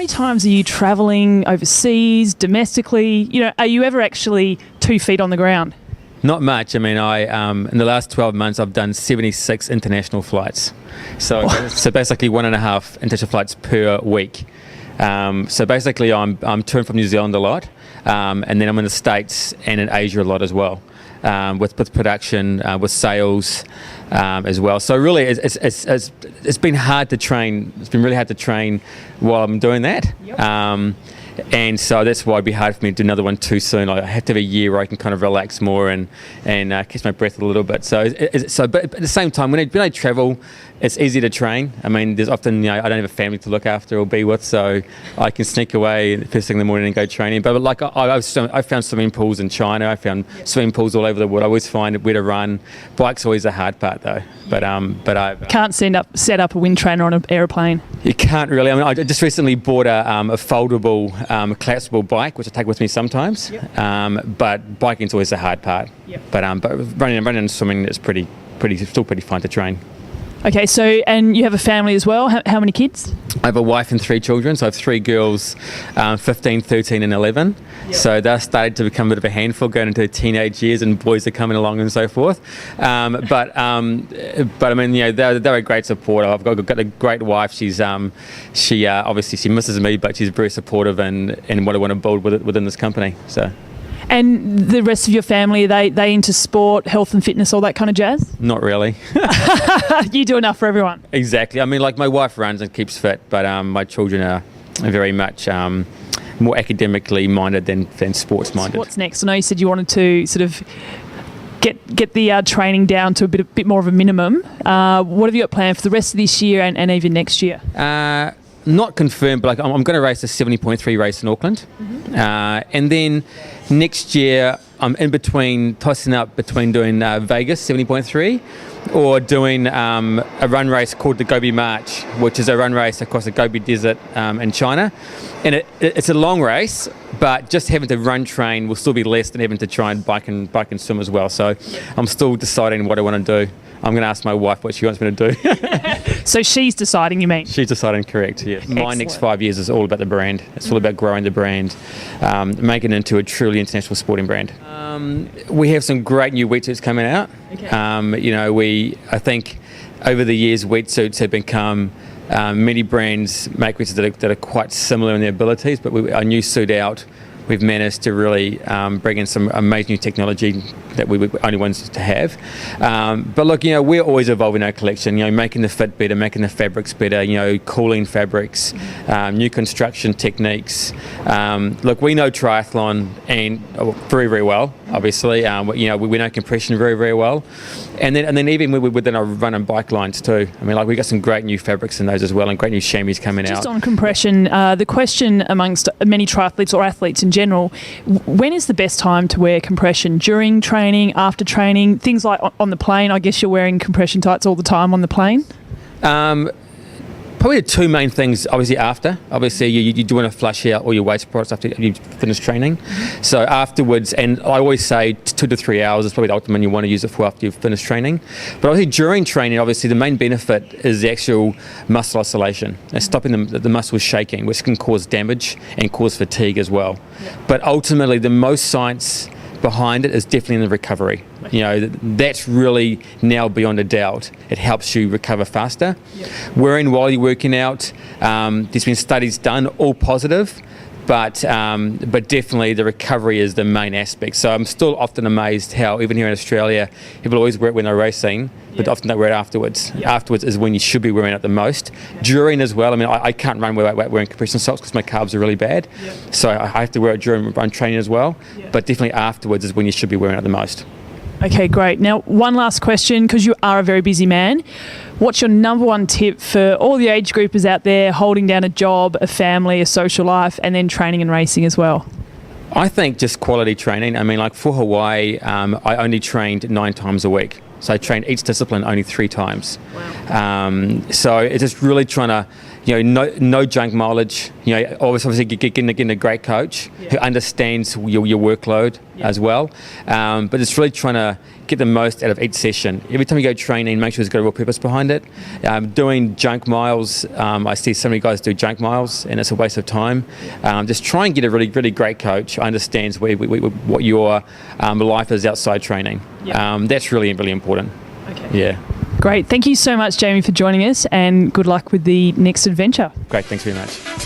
many times are you travelling overseas, domestically? You know, are you ever actually 2 feet on the ground? Not much. I mean, in the last 12 months, I've done 76 international flights. So basically 1.5 international flights per week. So basically I'm touring from New Zealand a lot, and then I'm in the States and in Asia a lot as well, with production, with sales as well. So really it's been hard to train. It's been really hard to train while I'm doing that. Yep. And so that's why it'd be hard for me to do another one too soon. I have to have a year where I can kind of relax more and catch my breath a little bit. So but at the same time, when I travel, it's easy to train. I mean, there's often, I don't have a family to look after or be with, so I can sneak away first thing in the morning and go training. But like I found swimming pools in China. I found swimming pools all over the world. I always find where to run. Bike's always the hard part though. But I can't set up a wind trainer on an aeroplane. You can't really. I mean, I just recently bought a foldable, collapsible bike, which I take with me sometimes. Yep. But biking's always the hard part. Yep. But running and swimming is still pretty fun to train. Okay, so, and you have a family as well. How many kids? I have a wife and 3 children. So I have 3 girls, 15, 13 and 11. Yep. So they're starting to become a bit of a handful, going into teenage years, and boys are coming along and so forth. But I mean, they're a great support. I've got a great wife. She obviously she misses me, but she's very supportive and what I want to build within this company. So. And the rest of your family, are they into sport, health and fitness, all that kind of jazz? Not really. You do enough for everyone. Exactly. I mean, like my wife runs and keeps fit, but my children are very much more academically minded than sports minded. What's next? I know you said you wanted to sort of get the training down to a bit more of a minimum. What have you got planned for the rest of this year and even next year? Not confirmed, but I'm going to race the 70.3 race in Auckland. Mm-hmm. And then next year I'm in between, tossing up between doing Vegas 70.3 or doing a run race called the Gobi March, which is a run race across the Gobi Desert in China. And it's a long race, but just having to run train will still be less than having to try and bike and swim as well. So I'm still deciding what I want to do. I'm going to ask my wife what she wants me to do. So she's deciding, you mean? She's deciding, correct, yes. My next 5 years is all about the brand. It's all about growing the brand, making it into a truly international sporting brand. We have some great new wetsuits coming out. Okay. I think over the years, wetsuits have become, many brands make wetsuits that are quite similar in their abilities, but our new suit out, we've managed to really bring in some amazing new technology that we were the only ones to have. But look, we're always evolving our collection, making the fit better, making the fabrics better, cooling fabrics, new construction techniques. Look, we know triathlon and very, very well, obviously. We know compression very, very well. And then even within our run and bike lines too. I mean, like we got some great new fabrics in those as well and great new chamois coming out. Just on compression, the question amongst many triathletes or athletes in general, when is the best time to wear compression? During training, after training, things like on the plane? I guess you're wearing compression tights all the time on the plane? Probably the 2 main things, obviously after. Obviously you do want to flush out all your waste products after you finish training. So afterwards, and I always say 2 to 3 hours is probably the ultimate you want to use it for after you've finished training. But obviously during training, obviously the main benefit is the actual muscle oscillation. It's stopping the muscles shaking, which can cause damage and cause fatigue as well. Yeah. But ultimately the most science behind it is definitely in the recovery. That's really now beyond a doubt. It helps you recover faster. Yep. Wearing while you're working out, there's been studies done, all positive, but definitely the recovery is the main aspect. So I'm still often amazed how even here in Australia, people always wear it when they're racing, but often don't wear it afterwards. Yep. Afterwards is when you should be wearing it the most. Yep. During as well, I mean, I can't run without wearing compression socks because my calves are really bad. Yep. So I have to wear it during run training as well. Yep. But definitely afterwards is when you should be wearing it the most. Okay, great. Now, one last question, because you are a very busy man. What's your number one tip for all the age groupers out there holding down a job, a family, a social life, and then training and racing as well? I think just quality training. I mean, like for Hawaii, I only trained 9 times a week. So I trained each discipline only 3 times. Wow. So it's just really trying to, no junk mileage. Obviously getting a great coach who understands your workload as well. But it's really trying to get the most out of each session. Every time you go training, make sure there's got a real purpose behind it. Doing junk miles, I see so many guys do junk miles, and it's a waste of time. Just try and get a really, really great coach who understands what your life is outside training. That's really, really important. Okay. Yeah. Great. Thank you so much, Jamie, for joining us, and good luck with the next adventure. Great. Thanks very much.